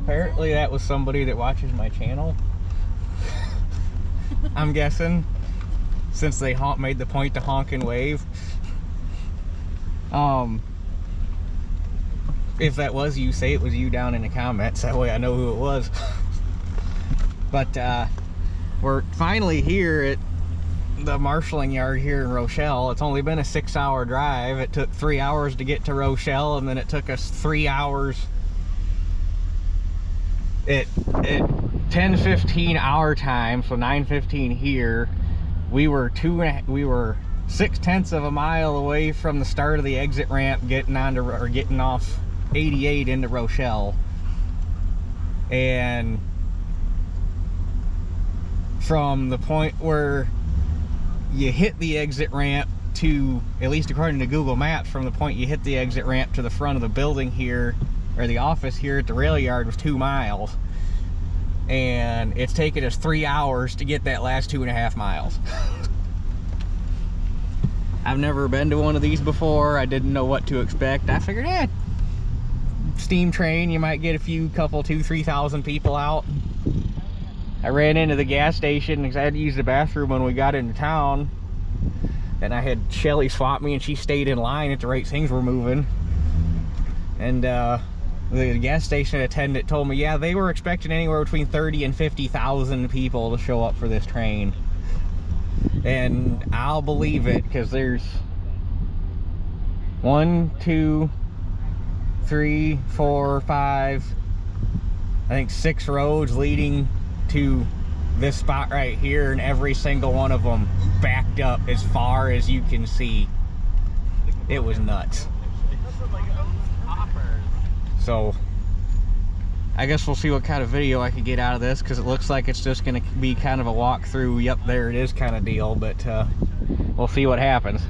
Apparently that was somebody that watches my channel. I'm guessing, since they made the point to honk and wave. If that was you, say it was you down in the comments. That way I know who it was. But we're finally here at the marshalling yard here in Rochelle. It's only been a 6-hour drive. It took 3 hours to get to Rochelle, and then it took us 3 hours at 10:15 our time, so 9:15 here. We were 6/10 of a mile away from the start of the exit ramp, getting off 88 into Rochelle. And from the point where you hit the exit ramp to, at least according to Google Maps, from the point you hit the exit ramp to the front of the building here, or the office here at the rail yard, was 2 miles. And it's taken us 3 hours to get that last 2.5 miles. I've never been to one of these before. I didn't know what to expect. I figured, steam train, you might get a few, 2,000-3,000 people out. I ran into the gas station because I had to use the bathroom when we got into town. And I had Shelly swap me, and she stayed in line at the rate things were moving. And the gas station attendant told me, yeah, they were expecting anywhere between 30 and 50,000 people to show up for this train. And I'll believe it, because there's 1, 2, 3, 4, 5, I think 6 roads leading to this spot right here, and every single one of them backed up as far as you can see. It was nuts. So I guess we'll see what kind of video I can get out of this, because it looks like it's just going to be kind of a walkthrough, yep, there it is kind of deal, but we'll see what happens.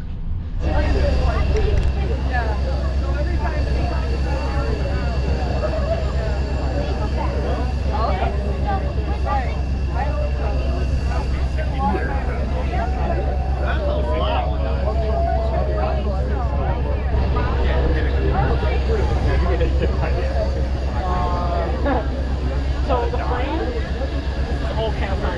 So the frame, the whole camera.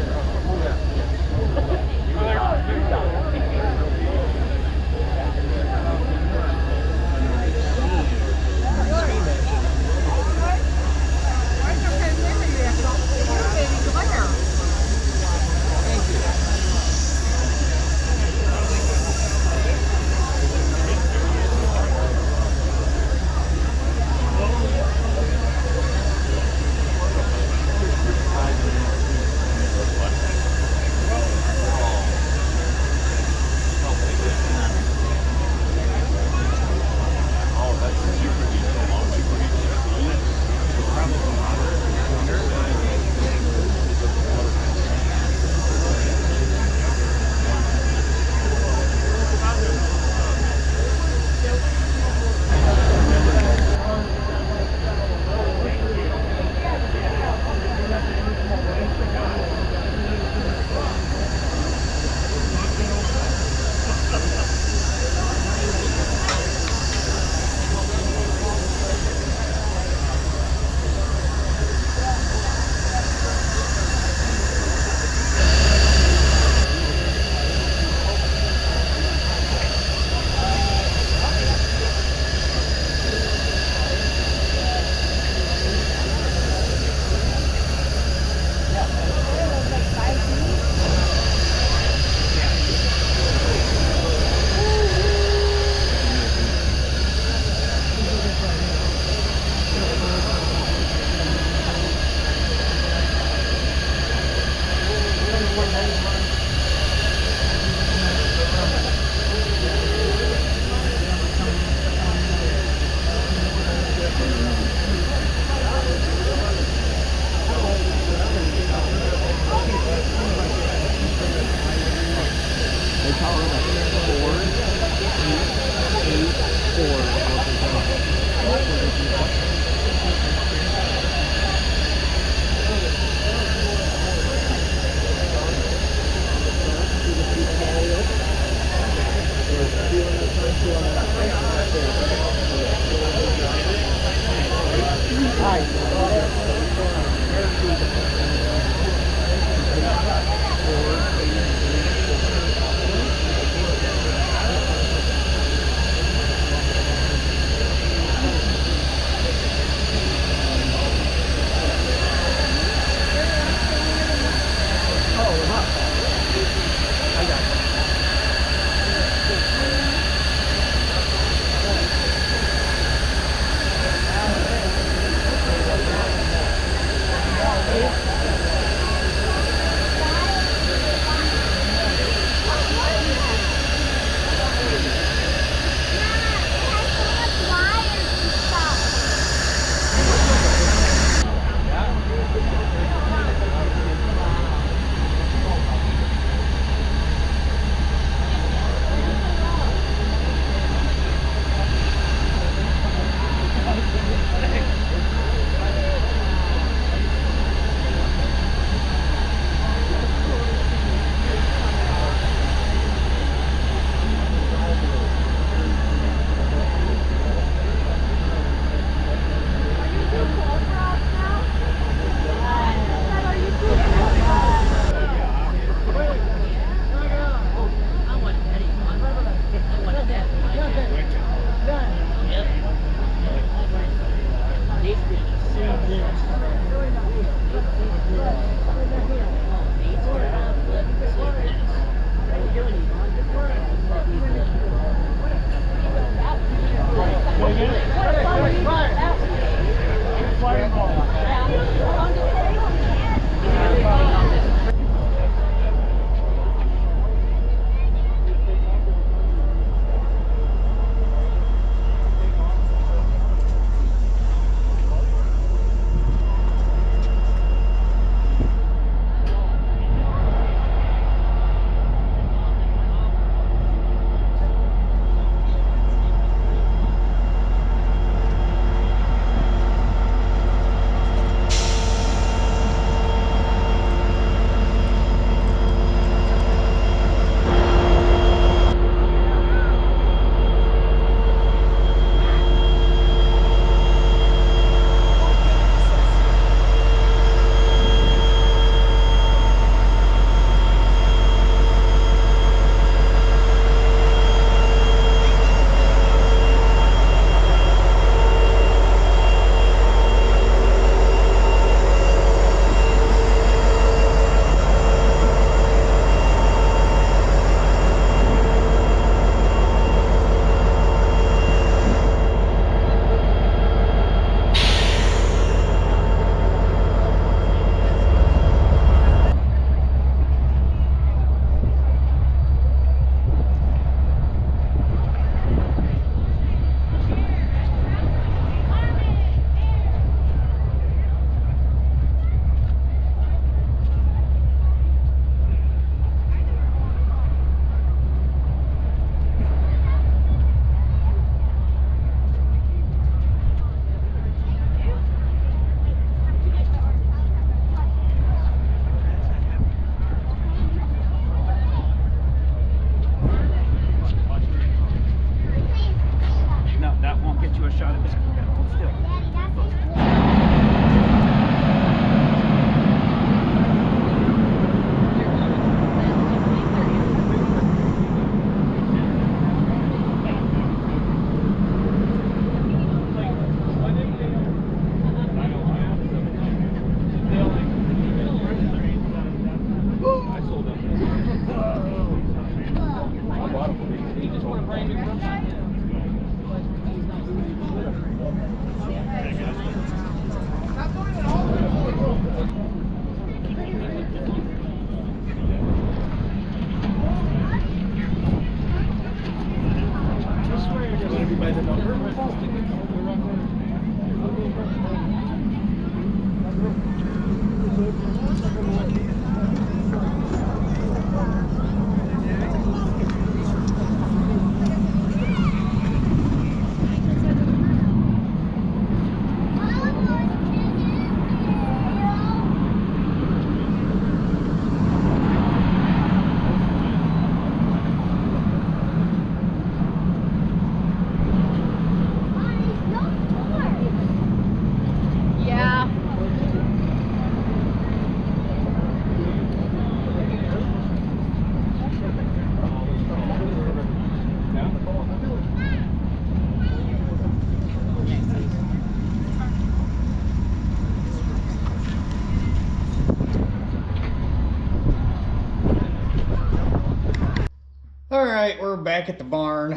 All right, we're back at the barn.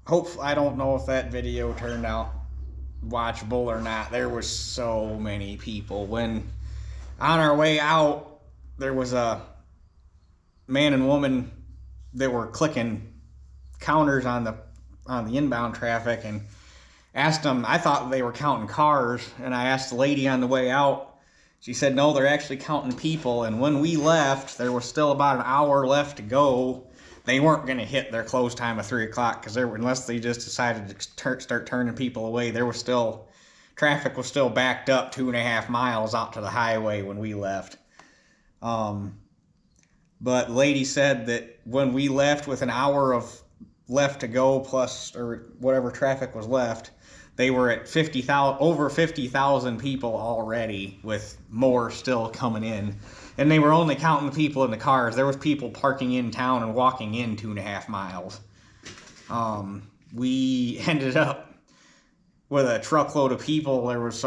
Hopefully, I don't know if that video turned out watchable or not. There was so many people. When on our way out, there was a man and woman that were clicking counters on the inbound traffic, and asked them. I thought they were counting cars, and I asked the lady on the way out. She said, no, they're actually counting people. And when we left, there was still about an hour left to go. They weren't going to hit their close time of 3 o'clock because unless they just decided to start turning people away, traffic was still backed up 2.5 miles out to the highway when we left. But the lady said that when we left with an hour of left to go plus or whatever traffic was left, they were at over 50,000 people already, with more still coming in. And they were only counting the people in the cars. There was people parking in town and walking in 2.5 miles. We ended up with a truckload of people. There was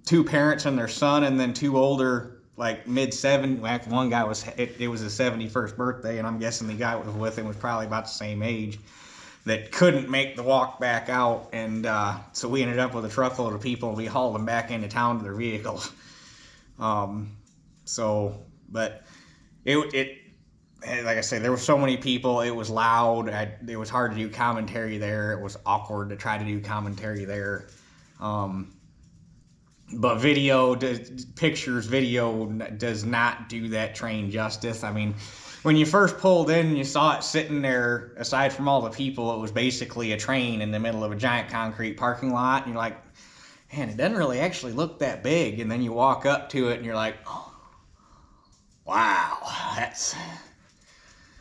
two parents and their son, and then two older, like mid-70s. One guy it was his 71st birthday, and I'm guessing the guy that was with him was probably about the same age, that couldn't make the walk back out. And so we ended up with a truckload of people. We hauled them back into town to their vehicles. But it like I say, there were so many people. It was loud. It was hard to do commentary there. It was awkward to try to do commentary there. But video does not do that train justice. I mean, when you first pulled in and you saw it sitting there, aside from all the people, it was basically a train in the middle of a giant concrete parking lot. And you're like, man, it doesn't really actually look that big. And then you walk up to it and you're like, oh, wow, that's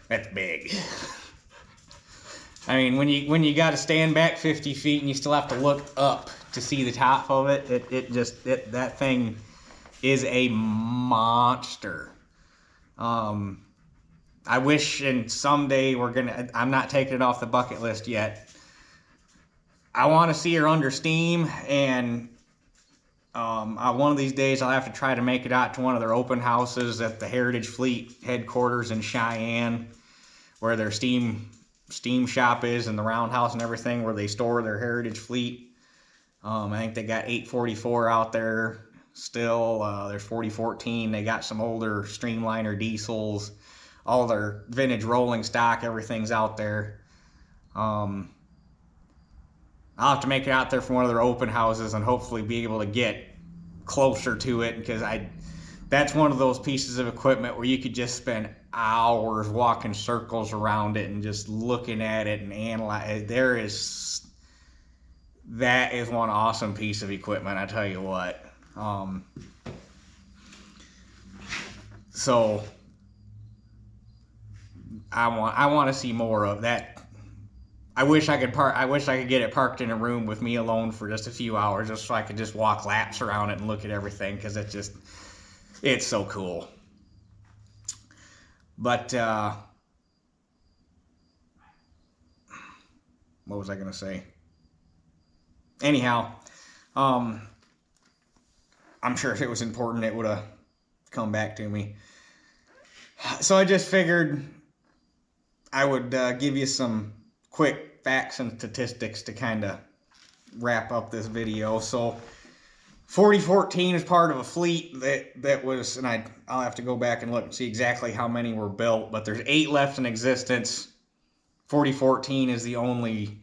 big. I mean, when you got to stand back 50 feet and you still have to look up to see the top of it, that thing is a monster. I wish, and someday I'm not taking it off the bucket list yet. I want to see her under steam, and one of these days I'll have to try to make it out to one of their open houses at the Heritage Fleet headquarters in Cheyenne, where their steam shop is, and the roundhouse and everything, where they store their Heritage Fleet. I think they got 844 out there still. There's 4014. They got some older Streamliner diesels. All their vintage rolling stock, everything's out there. I'll have to make it out there for one of their open houses and hopefully be able to get closer to it, because that's one of those pieces of equipment where you could just spend hours walking circles around it and just looking at it and analyze. That is one awesome piece of equipment, I tell you what. So I want to see more of that. I wish I could get it parked in a room with me alone for just a few hours, just so I could just walk laps around it and look at everything, because it's so cool. But what was I gonna say? Anyhow, I'm sure if it was important, it would have come back to me. So I just figured I would give you some quick facts and statistics to kind of wrap up this video. So 4014 is part of a fleet that was, and I'll have to go back and look and see exactly how many were built, but there's 8 left in existence. 4014 is the only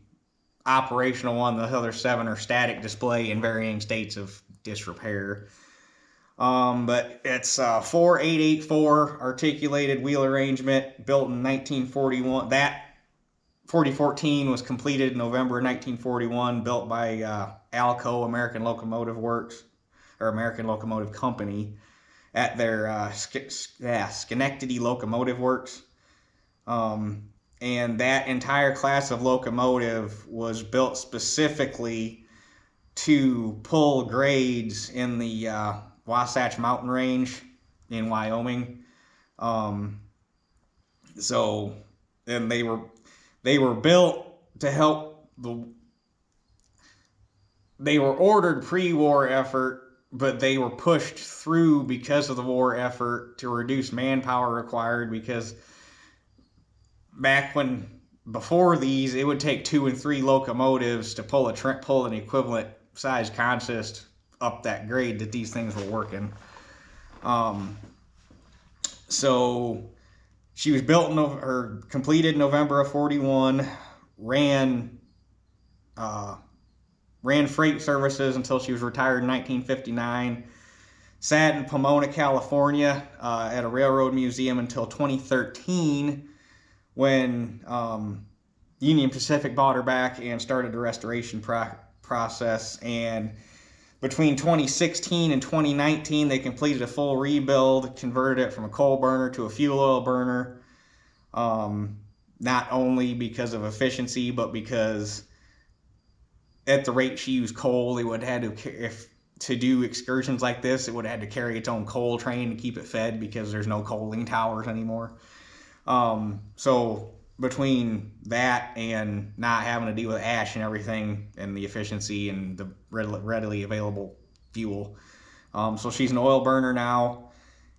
operational one. The other 7 are static display in varying states of disrepair. But it's 4884 articulated wheel arrangement, built in 1941. That 4014 was completed in November 1941, built by Alco, American Locomotive Works, or American Locomotive Company, at their Schenectady Locomotive Works. And that entire class of locomotive was built specifically to pull grades in the Wasatch Mountain Range in Wyoming. So then they were built to help they were ordered pre-war effort but they were pushed through because of the war effort to reduce manpower required, because back before these, it would take 2 and 3 locomotives to pull an equivalent size consist up that grade that these things were working. So she was built or completed in November of 41, ran freight services until she was retired in 1959, sat in Pomona, California at a railroad museum until 2013, when Union Pacific bought her back and started the restoration process. And between 2016 and 2019, they completed a full rebuild, converted it from a coal burner to a fuel oil burner, not only because of efficiency, but because at the rate she used coal, it would have had to do excursions like this, it would have had to carry its own coal train to keep it fed, because there's no coaling towers anymore. So between that and not having to deal with ash and everything, and the efficiency and the readily available fuel, so she's an oil burner now,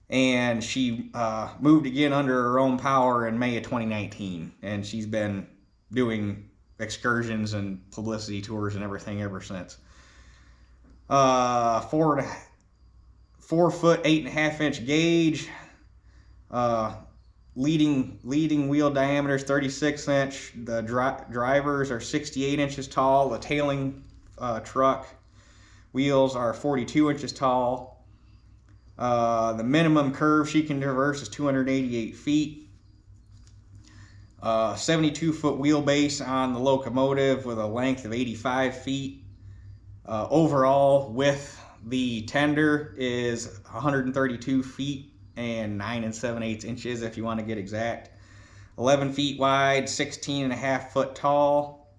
and she moved again under her own power in May of 2019, and she's been doing excursions and publicity tours and everything ever since. 4 foot 8.5 inch gauge. Leading wheel diameters 36 inch. The drivers are 68 inches tall. The tailing truck wheels are 42 inches tall. The minimum curve she can traverse is 288 feet. 72-foot wheelbase on the locomotive with a length of 85 feet. Overall width, the tender is 132 feet and 9 7/8 inches if you want to get exact. 11 feet wide, 16.5 foot tall.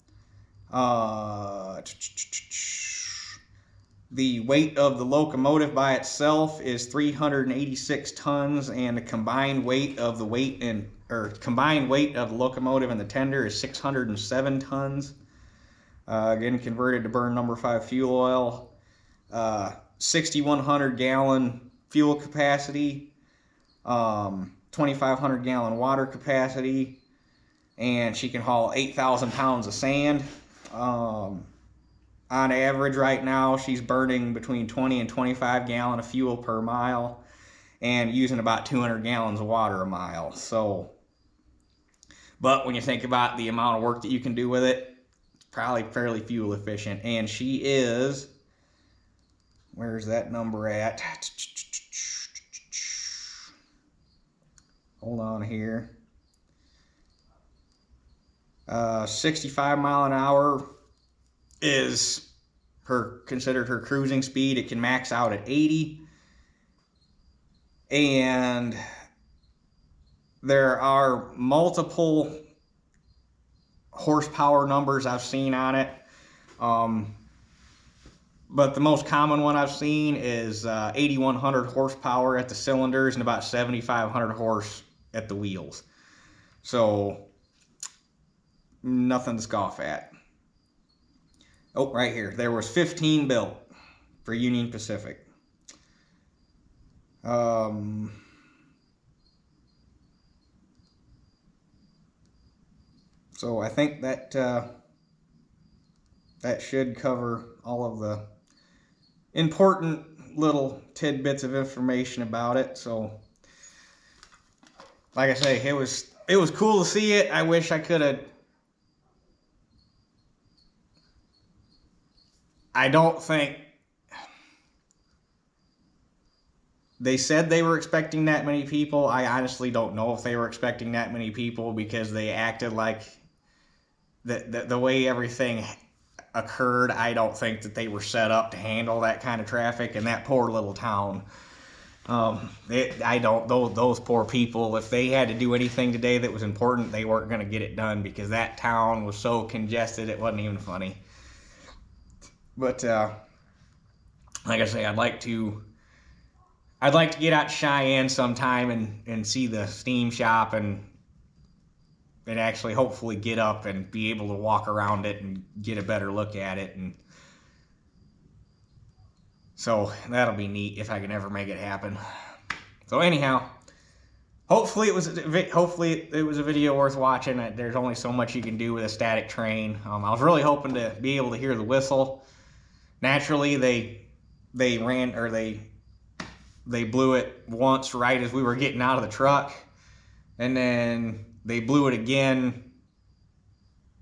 The weight of the locomotive by itself is 386 tons, and the combined weight of the locomotive and the tender is 607 tons. Again, converted to burn number 5 fuel oil. 6,100 gallon fuel capacity, 2,500 gallon water capacity, and she can haul 8,000 pounds of sand. On average right now, she's burning between 20 and 25 gallon of fuel per mile and using about 200 gallons of water a mile. So, but when you think about the amount of work that you can do with it, it's probably fairly fuel efficient. And she is, where's that number at? Hold on here. 65 mile an hour is considered her cruising speed. It can max out at 80. And there are multiple horsepower numbers I've seen on it. But the most common one I've seen is 8,100 horsepower at the cylinders and about 7,500 horse at the wheels. So nothing to scoff at. Oh, right here. There was 15 built for Union Pacific. So I think that that should cover all of the important little tidbits of information about it. So, like I say, it was cool to see it. I wish I could have. I don't think they said they were expecting that many people. I honestly don't know if they were expecting that many people, because they acted like the way everything occurred. I don't think that they were set up to handle that kind of traffic in that poor little town. Those poor people, if they had to do anything today that was important, they weren't going to get it done, because that town was so congested it wasn't even funny. But like I say, I'd like to get out to Cheyenne sometime and see the steam shop and actually hopefully get up and be able to walk around it and get a better look at it. And So that'll be neat if I can ever make it happen. So anyhow, hopefully it was a video worth watching. There's only so much you can do with a static train. I was really hoping to be able to hear the whistle. Naturally, they blew it once right as we were getting out of the truck, and then they blew it again.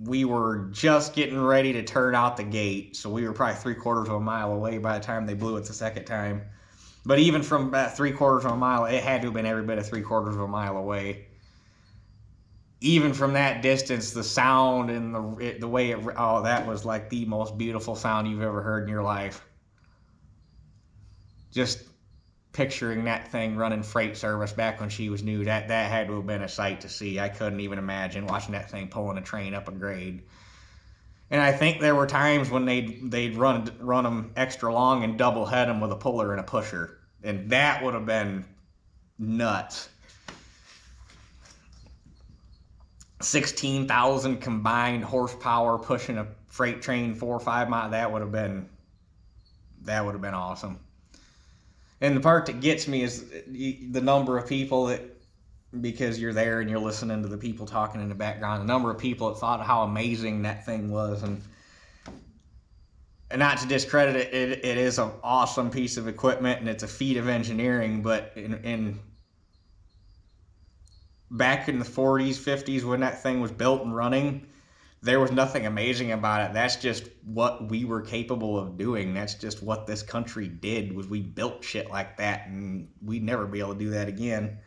We were just getting ready to turn out the gate, so we were probably 3/4 of a mile away by the time they blew it the second time. But even from about 3/4 of a mile, it had to have been every bit of 3/4 of a mile away. Even from that distance, the sound and the way that was like the most beautiful sound you've ever heard in your life. Just picturing that thing running freight service back when she was new, that had to have been a sight to see. I couldn't even imagine watching that thing pulling a train up a grade. And I think there were times when they'd run them extra long and double head them with a puller and a pusher, and that would have been nuts. 16,000 combined horsepower pushing a freight train 4 or 5 miles. That would have been awesome. And the part that gets me is the number of people that, because you're there and you're listening to the people talking in the background, the number of people that thought how amazing that thing was. And not to discredit it, it is an awesome piece of equipment and it's a feat of engineering, but back in the 40s, 50s, when that thing was built and running, there was nothing amazing about it. That's just what we were capable of doing. That's just what this country did, was we built shit like that, and we'd never be able to do that again.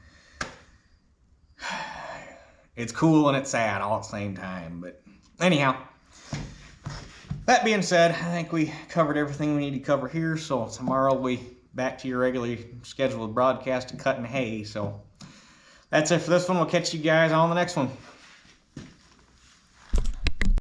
It's cool and it's sad all at the same time. But anyhow, that being said, I think we covered everything we need to cover here. So tomorrow we'll be back to your regularly scheduled broadcast and cutting hay. So that's it for this one. We'll catch you guys on the next one.